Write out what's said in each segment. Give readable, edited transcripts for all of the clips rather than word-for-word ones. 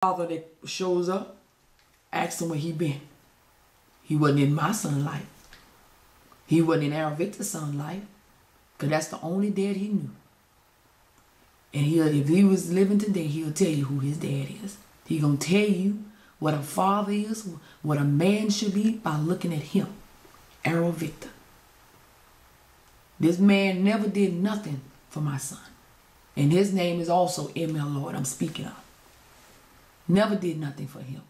Father that shows up, ask him where he been. He wasn't in my son's life. He wasn't in Errol Victor's son's life, because that's the only dad he knew. And if he was living today, he'll tell you who his dad is. He gonna tell you what a father is, what a man should be by looking at him, Errol Victor. This man never did nothing for my son. And his name is also ML Lord I'm speaking of. Never did nothing for him.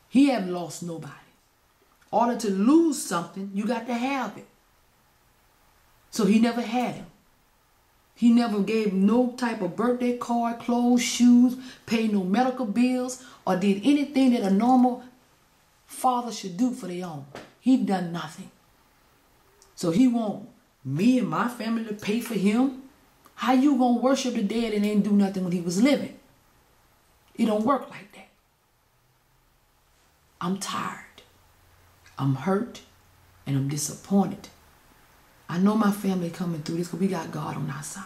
He have lost nobody. In order to lose something, you got to have it. So he never had him. He never gave no type of birthday card, clothes, shoes, paid no medical bills, or did anything that a normal father should do for their own. He done nothing. So he want me and my family to pay for him? How you gonna worship the dead and ain't do nothing when he was living? It don't work like that. I'm tired. I'm hurt, and I'm disappointed. I know my family coming through this because we got God on our side.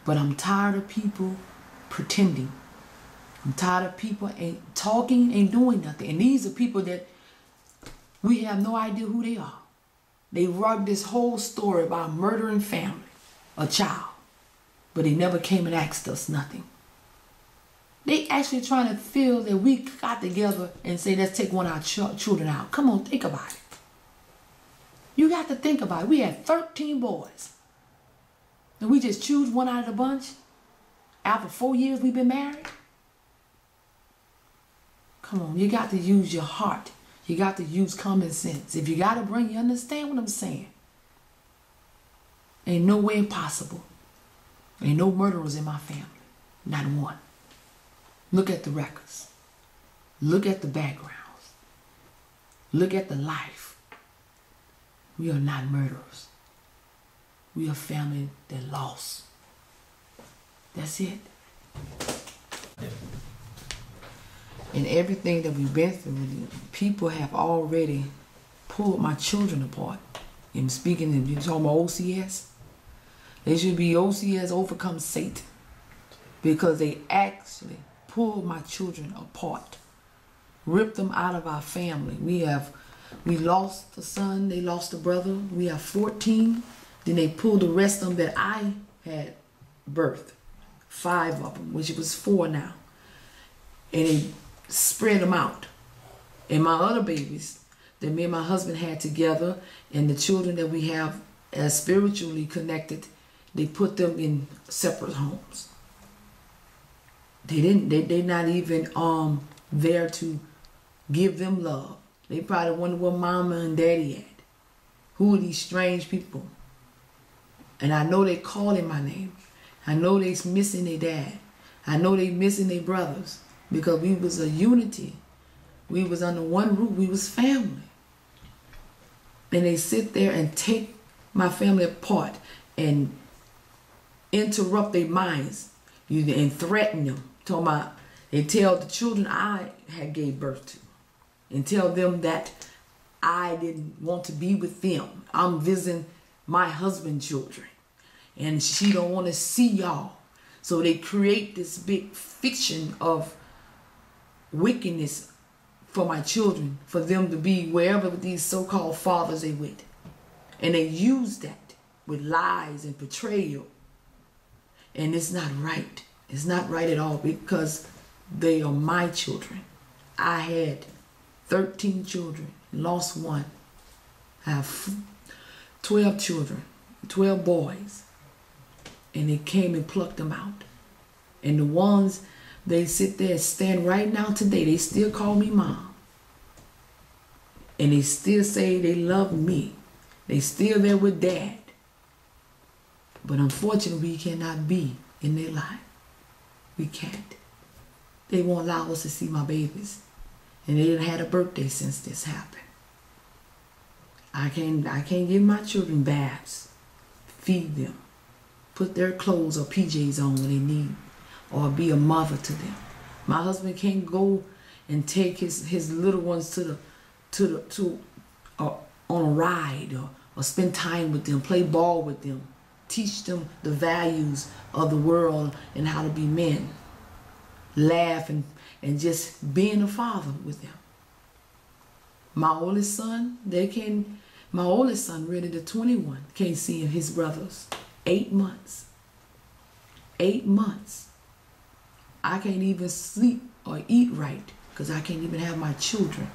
But I'm tired of people pretending. I'm tired of people ain't talking, ain't doing nothing. And these are people that we have no idea who they are. They wrote this whole story about murdering family, a child. But they never came and asked us nothing. They actually trying to feel that we got together and say, let's take one of our children out. Come on, think about it. You got to think about it. We had 13 boys. And we just choose one out of the bunch? After 4 years we've been married? Come on, you got to use your heart. You got to use common sense. If you got to bring, you understand what I'm saying. Ain't no way impossible. Ain't no murderers in my family. Not one. Look at the records. Look at the backgrounds. Look at the life. We are not murderers. We are family that lost. That's it. And everything that we've been through, people have already pulled my children apart. And speaking, you're talking about OCS? They should be OCS overcome Satan. Because they actually pulled my children apart. Ripped them out of our family. We lost a son, they lost a brother. We have 14. Then they pulled the rest of them that I had birthed. 5 of them, which it was 4 now. And they spread them out. And my other babies that me and my husband had together, and the children that we have as spiritually connected, they put them in separate homes. They're not even there to give them love. They probably wonder where mama and daddy at. Who are these strange people? And I know they calling my name. I know they missing their dad. I know they missing their brothers. Because we was a unity. We was under one roof. We was family. And they sit there and take my family apart and interrupt their minds and threaten them. They tell the children I had gave birth to and tell them that I didn't want to be with them. I'm visiting my husband's children and she don't want to see y'all. So they create this big fiction of wickedness for my children, for them to be wherever these so-called fathers they with. And they use that with lies and betrayal. And it's not right. It's not right at all because they are my children. I had 13 children, lost 1. I have 12 children, 12 boys. And they came and plucked them out. And the ones, they sit there and stand right now today, they still call me mom. And they still say they love me. They still there with dad. But unfortunately, we cannot be in their life. We can't. They won't allow us to see my babies. And they didn't had a birthday since this happened. I can't give my children baths, feed them, put their clothes or PJs on when they need, or be a mother to them. My husband can't go and take his little ones on a ride or spend time with them, play ball with them, teach them the values of the world and how to be men. laugh and just being a father with them. My oldest son, my oldest son, really the 21, can't see his brothers. 8 months. 8 months. I can't even sleep or eat right because I can't even have my children,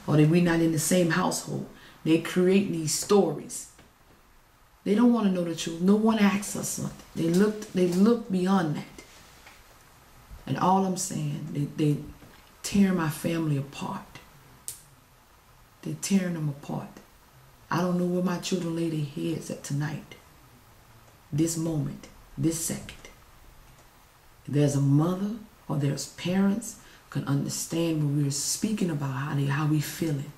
or that we're not in the same household. They create these stories. They don't want to know the truth. No one asks us something. They look beyond that. And all I'm saying, they tear my family apart. They're tearing them apart. I don't know where my children lay their heads at tonight. This moment, this second. There's a mother or there's parents can understand what we're speaking about, how we feeling.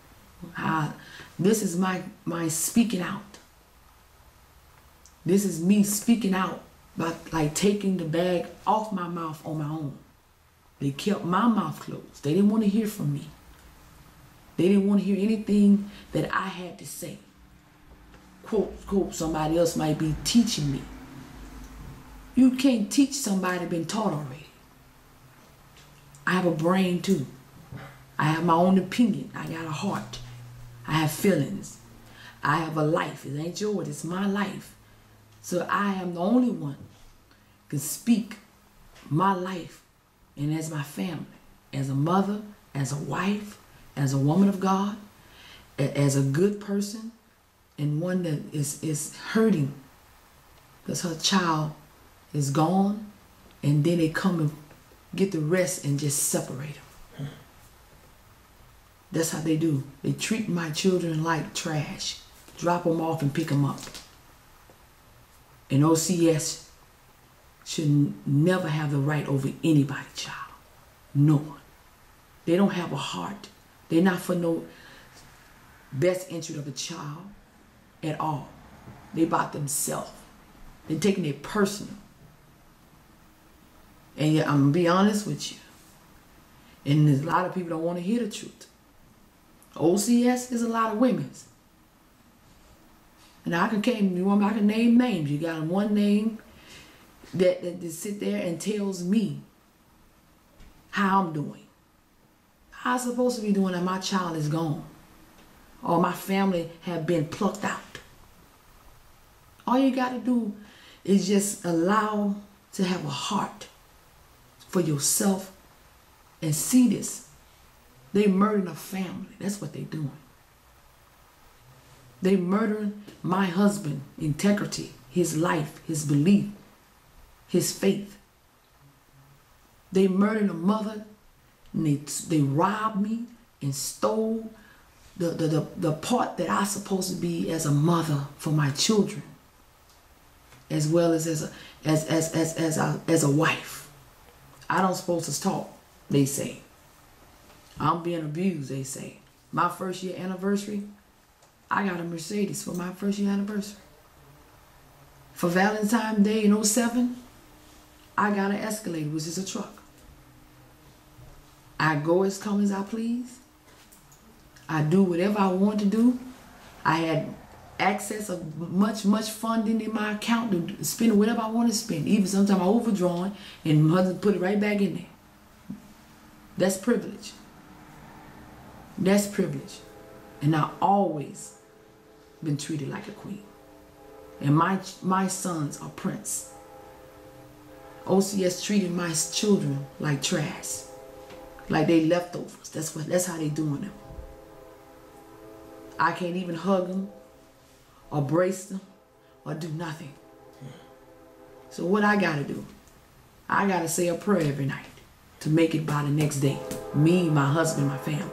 This is my speaking out. This is me speaking out, like taking the bag off my mouth on my own. They kept my mouth closed. They didn't want to hear from me. They didn't want to hear anything that I had to say. Quote, somebody else might be teaching me. You can't teach somebody that's been taught already. I have a brain too. I have my own opinion. I got a heart. I have feelings. I have a life. It ain't yours. It's my life. So I am the only one can speak my life, and as my family, as a mother, as a wife, as a woman of God, as a good person, and one that is hurting because her child is gone, and then they come and get the rest and just separate them. That's how they do. They treat my children like trash. Drop them off and pick them up. And OCS should never have the right over anybody's child. No one. They don't have a heart. They're not for no best interest of the child at all. They about themselves. They're taking it personal. And yet, I'm going to be honest with you. And there's a lot of people don't want to hear the truth. OCS is a lot of women's. And I can name names. You got one name that sit there and tells me how I'm doing. How I'm supposed to be doing that my child is gone. Or my family have been plucked out. All you got to do is just allow to have a heart for yourself and see this. They murdering a family. That's what they doing. They murdering my husband, integrity, his life, his belief, his faith. They murdering a mother, and they robbed me and stole the part that I'm supposed to be as a mother for my children, as well as a wife. I don't supposed to talk, they say. I'm being abused, they say. My first year anniversary, I got a Mercedes for my first year anniversary. For Valentine's Day in 07, I got an Escalade, which is a truck. I go as come as I please. I do whatever I want to do. I had access of much funding in my account to spend whatever I want to spend. Even sometimes I overdrawn and my husband put it right back in there. That's privilege. That's privilege. And I always been treated like a queen. And my sons are prince. OCS treated my children like trash. Like they leftovers. That's how they doing them. I can't even hug them or brace them or do nothing. So what I gotta do? I gotta say a prayer every night to make it by the next day. Me, my husband, my family.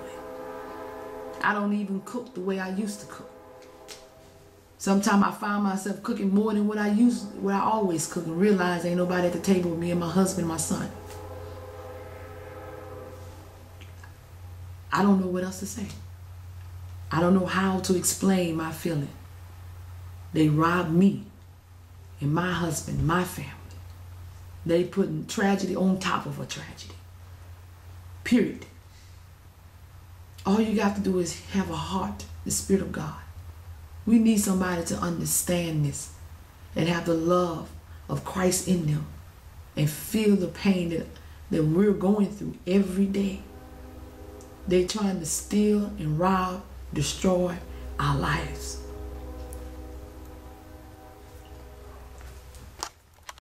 I don't even cook the way I used to cook. Sometimes I find myself cooking more than what I always cook, and realize ain't nobody at the table with me and my husband and my son. I don't know what else to say. I don't know how to explain my feeling. They robbed me and my husband, my family. They putting tragedy on top of a tragedy. Period. All you got to do is have a heart, the Spirit of God. We need somebody to understand this and have the love of Christ in them and feel the pain that we're going through every day. They're trying to steal and rob, destroy our lives.